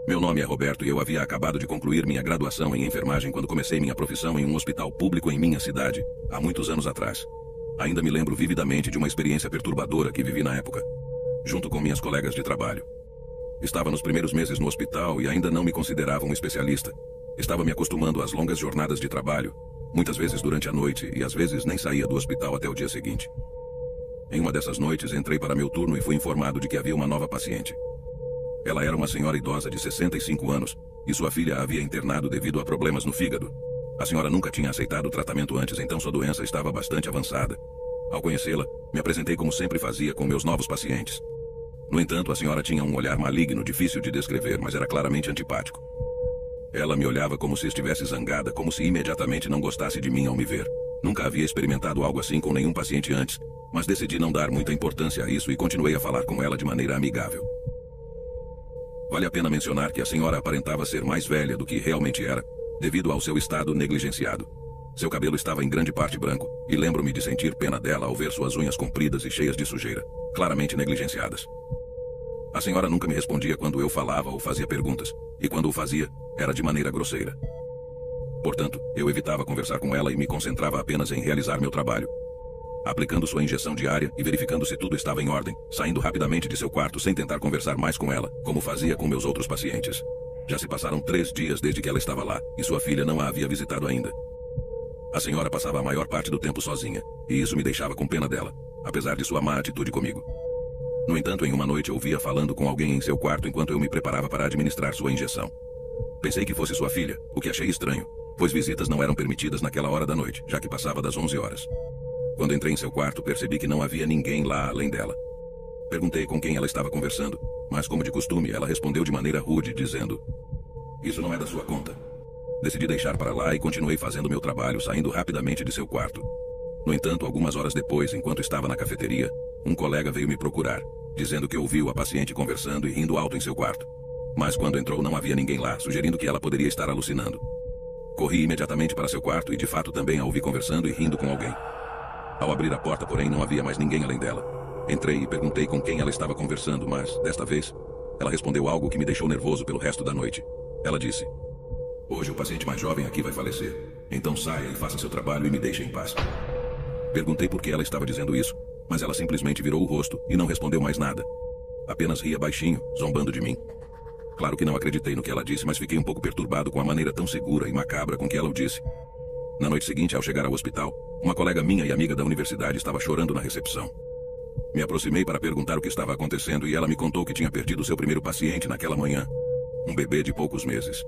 Meu nome é Roberto e eu havia acabado de concluir minha graduação em enfermagem quando comecei minha profissão em um hospital público em minha cidade, há muitos anos atrás. Ainda me lembro vividamente de uma experiência perturbadora que vivi na época, junto com minhas colegas de trabalho. Estava nos primeiros meses no hospital e ainda não me considerava um especialista. Estava me acostumando às longas jornadas de trabalho, muitas vezes durante a noite, e às vezes nem saía do hospital até o dia seguinte. Em uma dessas noites, entrei para meu turno e fui informado de que havia uma nova paciente. Ela era uma senhora idosa de 65 anos, e sua filha a havia internado devido a problemas no fígado. A senhora nunca tinha aceitado o tratamento antes, então sua doença estava bastante avançada. Ao conhecê-la, me apresentei como sempre fazia com meus novos pacientes. No entanto, a senhora tinha um olhar maligno, difícil de descrever, mas era claramente antipático. Ela me olhava como se estivesse zangada, como se imediatamente não gostasse de mim ao me ver. Nunca havia experimentado algo assim com nenhum paciente antes, mas decidi não dar muita importância a isso e continuei a falar com ela de maneira amigável. Vale a pena mencionar que a senhora aparentava ser mais velha do que realmente era, devido ao seu estado negligenciado. Seu cabelo estava em grande parte branco, e lembro-me de sentir pena dela ao ver suas unhas compridas e cheias de sujeira, claramente negligenciadas. A senhora nunca me respondia quando eu falava ou fazia perguntas, e quando o fazia, era de maneira grosseira. Portanto, eu evitava conversar com ela e me concentrava apenas em realizar meu trabalho, aplicando sua injeção diária e verificando se tudo estava em ordem, saindo rapidamente de seu quarto sem tentar conversar mais com ela, como fazia com meus outros pacientes. Já se passaram 3 dias desde que ela estava lá, e sua filha não a havia visitado ainda. A senhora passava a maior parte do tempo sozinha, e isso me deixava com pena dela, apesar de sua má atitude comigo. No entanto, em uma noite ouvi-a falando com alguém em seu quarto enquanto eu me preparava para administrar sua injeção. Pensei que fosse sua filha, o que achei estranho, pois visitas não eram permitidas naquela hora da noite, já que passava das 11 horas. Quando entrei em seu quarto, percebi que não havia ninguém lá além dela. Perguntei com quem ela estava conversando, mas como de costume, ela respondeu de maneira rude, dizendo: "Isso não é da sua conta." Decidi deixar para lá e continuei fazendo meu trabalho, saindo rapidamente de seu quarto. No entanto, algumas horas depois, enquanto estava na cafeteria, um colega veio me procurar, dizendo que ouviu a paciente conversando e rindo alto em seu quarto. Mas quando entrou não havia ninguém lá, sugerindo que ela poderia estar alucinando. Corri imediatamente para seu quarto e de fato também a ouvi conversando e rindo com alguém. Ao abrir a porta, porém, não havia mais ninguém além dela. Entrei e perguntei com quem ela estava conversando, mas, desta vez, ela respondeu algo que me deixou nervoso pelo resto da noite. Ela disse: "Hoje o paciente mais jovem aqui vai falecer. Então saia e faça seu trabalho e me deixe em paz." Perguntei por que ela estava dizendo isso, mas ela simplesmente virou o rosto e não respondeu mais nada. Apenas ria baixinho, zombando de mim. Claro que não acreditei no que ela disse, mas fiquei um pouco perturbado com a maneira tão segura e macabra com que ela o disse. Na noite seguinte, ao chegar ao hospital, uma colega minha e amiga da universidade estava chorando na recepção. Me aproximei para perguntar o que estava acontecendo e ela me contou que tinha perdido seu primeiro paciente naquela manhã, um bebê de poucos meses.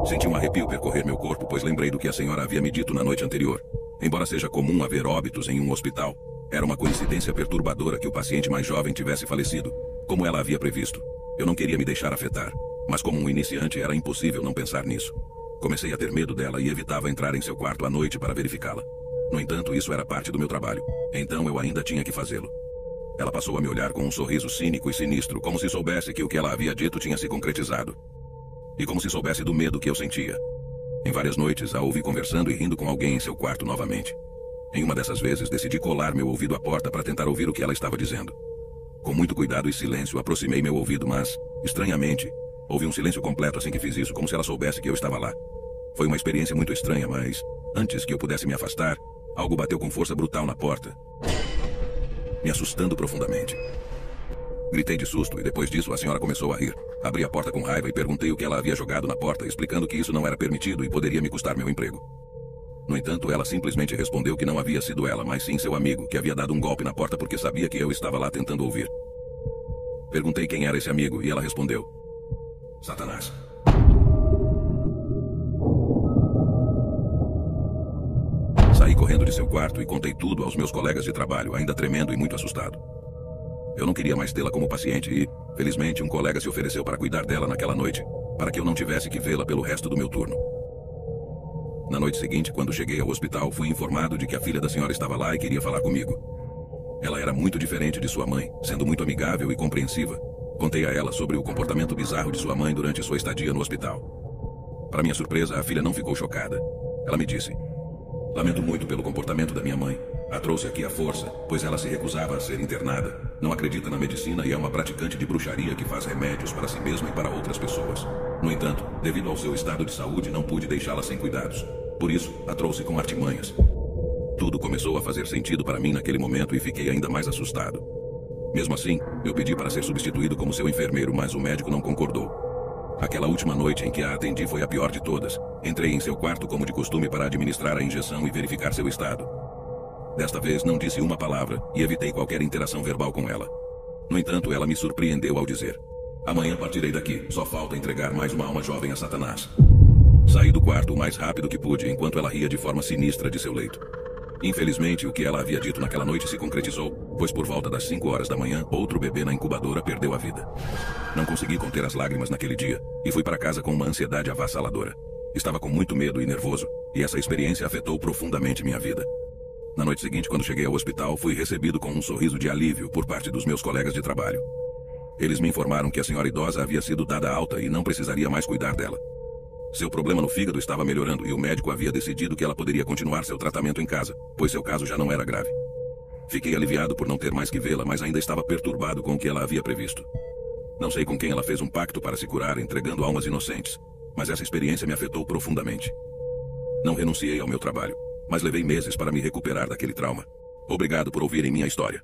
Senti um arrepio percorrer meu corpo, pois lembrei do que a senhora havia me dito na noite anterior. Embora seja comum haver óbitos em um hospital, era uma coincidência perturbadora que o paciente mais jovem tivesse falecido, como ela havia previsto. Eu não queria me deixar afetar, mas como um iniciante era impossível não pensar nisso. Comecei a ter medo dela e evitava entrar em seu quarto à noite para verificá-la. No entanto, isso era parte do meu trabalho, então eu ainda tinha que fazê-lo. Ela passou a me olhar com um sorriso cínico e sinistro, como se soubesse que o que ela havia dito tinha se concretizado. E como se soubesse do medo que eu sentia. Em várias noites, a ouvi conversando e rindo com alguém em seu quarto novamente. Em uma dessas vezes, decidi colar meu ouvido à porta para tentar ouvir o que ela estava dizendo. Com muito cuidado e silêncio, aproximei meu ouvido, mas, estranhamente, houve um silêncio completo assim que fiz isso, como se ela soubesse que eu estava lá. Foi uma experiência muito estranha, mas, antes que eu pudesse me afastar, algo bateu com força brutal na porta, me assustando profundamente. Gritei de susto e depois disso a senhora começou a rir. Abri a porta com raiva e perguntei o que ela havia jogado na porta, explicando que isso não era permitido e poderia me custar meu emprego. No entanto, ela simplesmente respondeu que não havia sido ela, mas sim seu amigo, que havia dado um golpe na porta porque sabia que eu estava lá tentando ouvir. Perguntei quem era esse amigo e ela respondeu: "Satanás." Saí correndo de seu quarto e contei tudo aos meus colegas de trabalho, ainda tremendo e muito assustado. Eu não queria mais tê-la como paciente e, felizmente, um colega se ofereceu para cuidar dela naquela noite, para que eu não tivesse que vê-la pelo resto do meu turno. Na noite seguinte, quando cheguei ao hospital, fui informado de que a filha da senhora estava lá e queria falar comigo. Ela era muito diferente de sua mãe, sendo muito amigável e compreensiva. Contei a ela sobre o comportamento bizarro de sua mãe durante sua estadia no hospital. Para minha surpresa, a filha não ficou chocada. Ela me disse: "Lamento muito pelo comportamento da minha mãe, A trouxe aqui à força, pois ela se recusava a ser internada. Não acredita na medicina e é uma praticante de bruxaria que faz remédios para si mesma e para outras pessoas. No entanto, devido ao seu estado de saúde, não pude deixá-la sem cuidados. Por isso, a trouxe com artimanhas. Tudo começou a fazer sentido para mim naquele momento e fiquei ainda mais assustado. Mesmo assim, eu pedi para ser substituído como seu enfermeiro, mas o médico não concordou. Aquela última noite em que a atendi foi a pior de todas. Entrei em seu quarto como de costume para administrar a injeção e verificar seu estado. Desta vez não disse uma palavra e evitei qualquer interação verbal com ela. No entanto, ela me surpreendeu ao dizer: "Amanhã partirei daqui, só falta entregar mais uma alma jovem a Satanás." Saí do quarto o mais rápido que pude enquanto ela ria de forma sinistra de seu leito. Infelizmente, o que ela havia dito naquela noite se concretizou, pois por volta das 5 horas da manhã, outro bebê na incubadora perdeu a vida. Não consegui conter as lágrimas naquele dia, e fui para casa com uma ansiedade avassaladora. Estava com muito medo e nervoso, e essa experiência afetou profundamente minha vida. Na noite seguinte, quando cheguei ao hospital, fui recebido com um sorriso de alívio por parte dos meus colegas de trabalho. Eles me informaram que a senhora idosa havia sido dada alta e não precisaria mais cuidar dela. Seu problema no fígado estava melhorando e o médico havia decidido que ela poderia continuar seu tratamento em casa, pois seu caso já não era grave. Fiquei aliviado por não ter mais que vê-la, mas ainda estava perturbado com o que ela havia previsto. Não sei com quem ela fez um pacto para se curar, entregando almas inocentes, mas essa experiência me afetou profundamente. Não renunciei ao meu trabalho, mas levei meses para me recuperar daquele trauma. Obrigado por ouvirem minha história.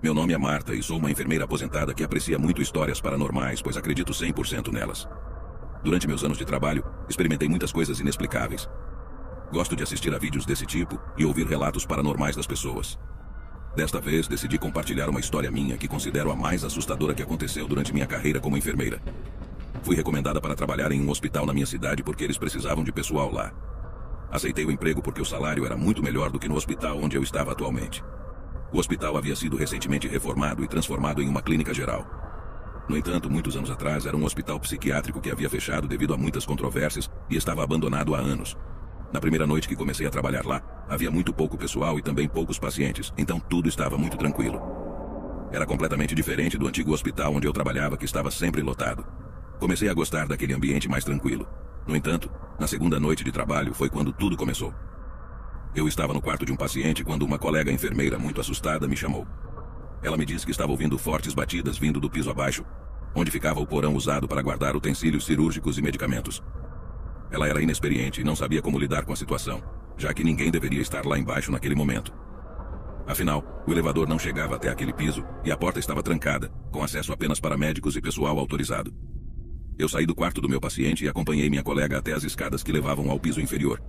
Meu nome é Marta e sou uma enfermeira aposentada que aprecia muito histórias paranormais, pois acredito 100% nelas. Durante meus anos de trabalho, experimentei muitas coisas inexplicáveis. Gosto de assistir a vídeos desse tipo e ouvir relatos paranormais das pessoas. Desta vez, decidi compartilhar uma história minha que considero a mais assustadora que aconteceu durante minha carreira como enfermeira. Fui recomendada para trabalhar em um hospital na minha cidade porque eles precisavam de pessoal lá. Aceitei o emprego porque o salário era muito melhor do que no hospital onde eu estava atualmente. O hospital havia sido recentemente reformado e transformado em uma clínica geral. No entanto, muitos anos atrás, era um hospital psiquiátrico que havia fechado devido a muitas controvérsias e estava abandonado há anos. Na primeira noite que comecei a trabalhar lá, havia muito pouco pessoal e também poucos pacientes, então tudo estava muito tranquilo. Era completamente diferente do antigo hospital onde eu trabalhava, que estava sempre lotado. Comecei a gostar daquele ambiente mais tranquilo. No entanto, na segunda noite de trabalho foi quando tudo começou. Eu estava no quarto de um paciente quando uma colega enfermeira muito assustada me chamou. Ela me disse que estava ouvindo fortes batidas vindo do piso abaixo, onde ficava o porão usado para guardar utensílios cirúrgicos e medicamentos. Ela era inexperiente e não sabia como lidar com a situação, já que ninguém deveria estar lá embaixo naquele momento. Afinal, o elevador não chegava até aquele piso e a porta estava trancada, com acesso apenas para médicos e pessoal autorizado. Eu saí do quarto do meu paciente e acompanhei minha colega até as escadas que levavam ao piso inferior,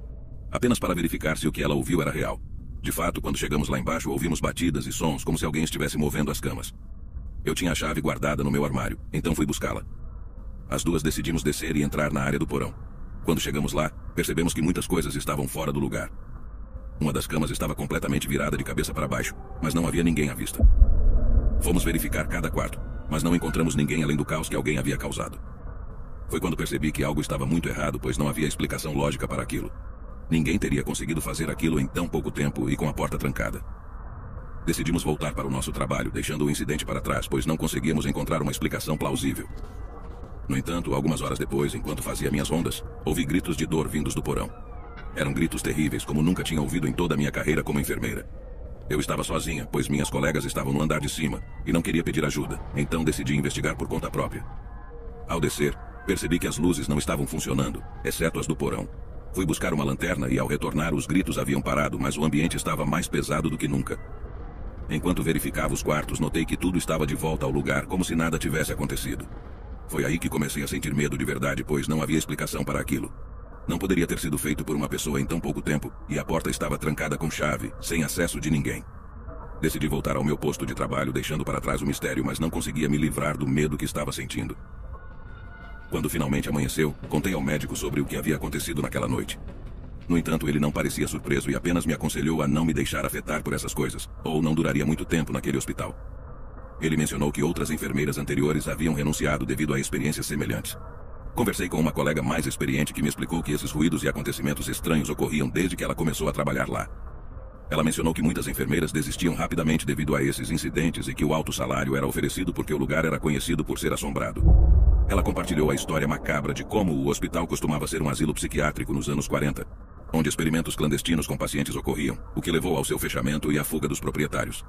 apenas para verificar se o que ela ouviu era real. De fato, quando chegamos lá embaixo, ouvimos batidas e sons como se alguém estivesse movendo as camas. Eu tinha a chave guardada no meu armário, então fui buscá-la. As duas decidimos descer e entrar na área do porão. Quando chegamos lá, percebemos que muitas coisas estavam fora do lugar. Uma das camas estava completamente virada de cabeça para baixo, mas não havia ninguém à vista. Fomos verificar cada quarto, mas não encontramos ninguém além do caos que alguém havia causado. Foi quando percebi que algo estava muito errado, pois não havia explicação lógica para aquilo. Ninguém teria conseguido fazer aquilo em tão pouco tempo e com a porta trancada. Decidimos voltar para o nosso trabalho, deixando o incidente para trás, pois não conseguíamos encontrar uma explicação plausível. No entanto, algumas horas depois, enquanto fazia minhas rondas, ouvi gritos de dor vindos do porão. Eram gritos terríveis, como nunca tinha ouvido em toda a minha carreira como enfermeira. Eu estava sozinha, pois minhas colegas estavam no andar de cima e não queria pedir ajuda, então decidi investigar por conta própria. Ao descer, percebi que as luzes não estavam funcionando, exceto as do porão. Fui buscar uma lanterna e, ao retornar, os gritos haviam parado, mas o ambiente estava mais pesado do que nunca. Enquanto verificava os quartos, notei que tudo estava de volta ao lugar, como se nada tivesse acontecido. Foi aí que comecei a sentir medo de verdade, pois não havia explicação para aquilo. Não poderia ter sido feito por uma pessoa em tão pouco tempo, e a porta estava trancada com chave, sem acesso de ninguém. Decidi voltar ao meu posto de trabalho, deixando para trás o mistério, mas não conseguia me livrar do medo que estava sentindo. Quando finalmente amanheceu, contei ao médico sobre o que havia acontecido naquela noite. No entanto, ele não parecia surpreso e apenas me aconselhou a não me deixar afetar por essas coisas, ou não duraria muito tempo naquele hospital. Ele mencionou que outras enfermeiras anteriores haviam renunciado devido a experiências semelhantes. Conversei com uma colega mais experiente que me explicou que esses ruídos e acontecimentos estranhos ocorriam desde que ela começou a trabalhar lá. Ela mencionou que muitas enfermeiras desistiam rapidamente devido a esses incidentes e que o alto salário era oferecido porque o lugar era conhecido por ser assombrado. Ela compartilhou a história macabra de como o hospital costumava ser um asilo psiquiátrico nos anos 40, onde experimentos clandestinos com pacientes ocorriam, o que levou ao seu fechamento e à fuga dos proprietários.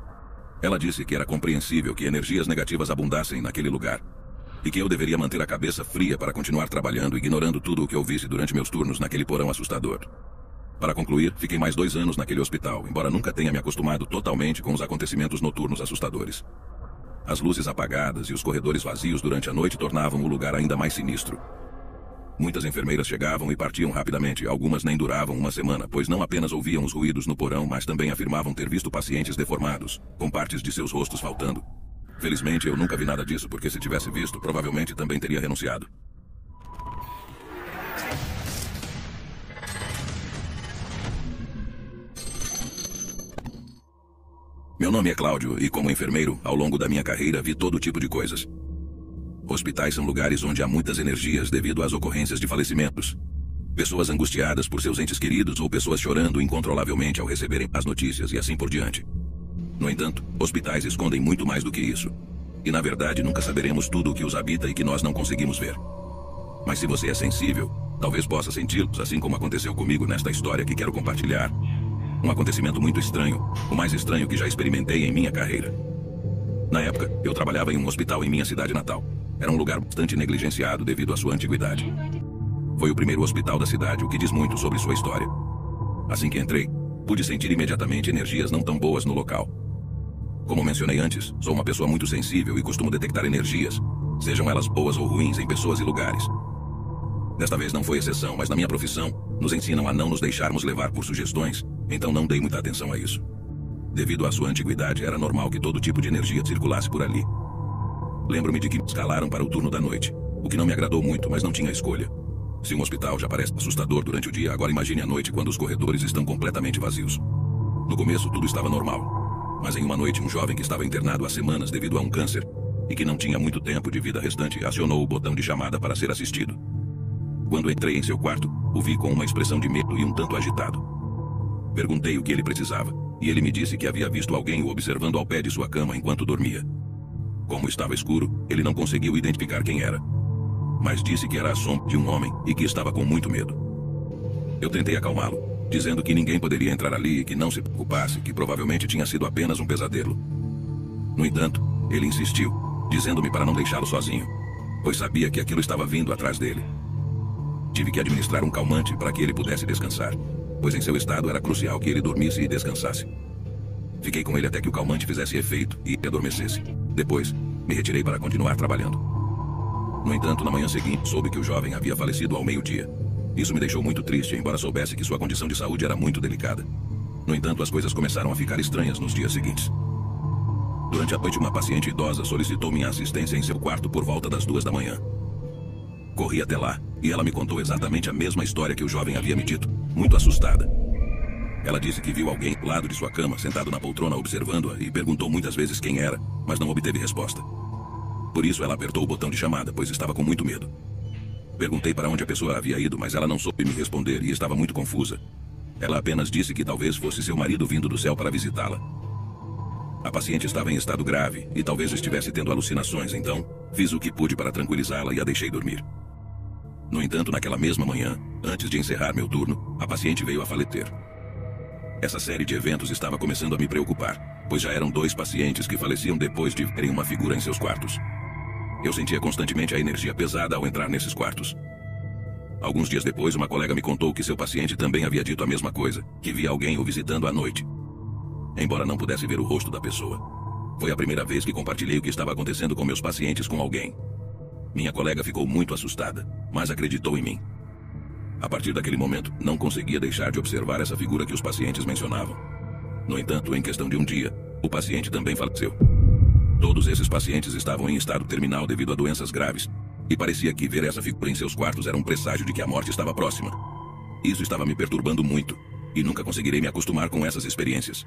Ela disse que era compreensível que energias negativas abundassem naquele lugar, e que eu deveria manter a cabeça fria para continuar trabalhando, ignorando tudo o que eu visse durante meus turnos naquele porão assustador. Para concluir, fiquei mais 2 anos naquele hospital, embora nunca tenha me acostumado totalmente com os acontecimentos noturnos assustadores. As luzes apagadas e os corredores vazios durante a noite tornavam o lugar ainda mais sinistro. Muitas enfermeiras chegavam e partiam rapidamente, algumas nem duravam uma semana, pois não apenas ouviam os ruídos no porão, mas também afirmavam ter visto pacientes deformados, com partes de seus rostos faltando. Felizmente, eu nunca vi nada disso, porque se tivesse visto, provavelmente também teria renunciado. Meu nome é Cláudio e, como enfermeiro, ao longo da minha carreira vi todo tipo de coisas. Hospitais são lugares onde há muitas energias devido às ocorrências de falecimentos. Pessoas angustiadas por seus entes queridos ou pessoas chorando incontrolavelmente ao receberem as notícias e assim por diante. No entanto, hospitais escondem muito mais do que isso. E na verdade nunca saberemos tudo o que os habita e que nós não conseguimos ver. Mas se você é sensível, talvez possa senti-los, assim como aconteceu comigo nesta história que quero compartilhar. Um acontecimento muito estranho, o mais estranho que já experimentei em minha carreira. Na época, eu trabalhava em um hospital em minha cidade natal. Era um lugar bastante negligenciado devido à sua antiguidade. Foi o primeiro hospital da cidade, o que diz muito sobre sua história. Assim que entrei, pude sentir imediatamente energias não tão boas no local. Como mencionei antes, sou uma pessoa muito sensível e costumo detectar energias, sejam elas boas ou ruins, em pessoas e lugares. Desta vez não foi exceção, mas na minha profissão, nos ensinam a não nos deixarmos levar por sugestões, então não dei muita atenção a isso. Devido à sua antiguidade, era normal que todo tipo de energia circulasse por ali. Lembro-me de que me escalaram para o turno da noite, o que não me agradou muito, mas não tinha escolha. Se um hospital já parece assustador durante o dia, agora imagine a noite quando os corredores estão completamente vazios. No começo, tudo estava normal. Mas em uma noite, um jovem que estava internado há semanas devido a um câncer, e que não tinha muito tempo de vida restante, acionou o botão de chamada para ser assistido. Quando entrei em seu quarto, o vi com uma expressão de medo e um tanto agitado. Perguntei o que ele precisava, e ele me disse que havia visto alguém o observando ao pé de sua cama enquanto dormia. Como estava escuro, ele não conseguiu identificar quem era, mas disse que era a sombra de um homem e que estava com muito medo. Eu tentei acalmá-lo, dizendo que ninguém poderia entrar ali e que não se preocupasse, que provavelmente tinha sido apenas um pesadelo. No entanto, ele insistiu, dizendo-me para não deixá-lo sozinho, pois sabia que aquilo estava vindo atrás dele. Tive que administrar um calmante para que ele pudesse descansar, pois em seu estado era crucial que ele dormisse e descansasse. Fiquei com ele até que o calmante fizesse efeito e adormecesse. Depois, me retirei para continuar trabalhando. No entanto, na manhã seguinte, soube que o jovem havia falecido ao meio-dia. Isso me deixou muito triste, embora soubesse que sua condição de saúde era muito delicada. No entanto, as coisas começaram a ficar estranhas nos dias seguintes. Durante a noite, uma paciente idosa solicitou minha assistência em seu quarto por volta das 2 da manhã. Corri até lá, e ela me contou exatamente a mesma história que o jovem havia me dito, muito assustada. Ela disse que viu alguém ao lado de sua cama, sentado na poltrona observando-a, e perguntou muitas vezes quem era, mas não obteve resposta. Por isso ela apertou o botão de chamada, pois estava com muito medo. Perguntei para onde a pessoa havia ido, mas ela não soube me responder e estava muito confusa. Ela apenas disse que talvez fosse seu marido vindo do céu para visitá-la. A paciente estava em estado grave e talvez estivesse tendo alucinações, então fiz o que pude para tranquilizá-la e a deixei dormir. No entanto, naquela mesma manhã, antes de encerrar meu turno, a paciente veio a falecer. Essa série de eventos estava começando a me preocupar, pois já eram 2 pacientes que faleciam depois de verem uma figura em seus quartos. Eu sentia constantemente a energia pesada ao entrar nesses quartos. Alguns dias depois, uma colega me contou que seu paciente também havia dito a mesma coisa, que via alguém o visitando à noite, embora não pudesse ver o rosto da pessoa. Foi a primeira vez que compartilhei o que estava acontecendo com meus pacientes com alguém. Minha colega ficou muito assustada, mas acreditou em mim. A partir daquele momento, não conseguia deixar de observar essa figura que os pacientes mencionavam. No entanto, em questão de um dia, o paciente também faleceu. Todos esses pacientes estavam em estado terminal devido a doenças graves, e parecia que ver essa figura em seus quartos era um presságio de que a morte estava próxima. Isso estava me perturbando muito, e nunca conseguirei me acostumar com essas experiências.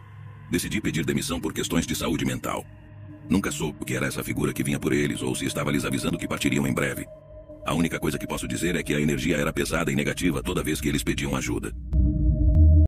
Decidi pedir demissão por questões de saúde mental. Nunca soube o que era essa figura que vinha por eles ou se estava lhes avisando que partiriam em breve. A única coisa que posso dizer é que a energia era pesada e negativa toda vez que eles pediam ajuda.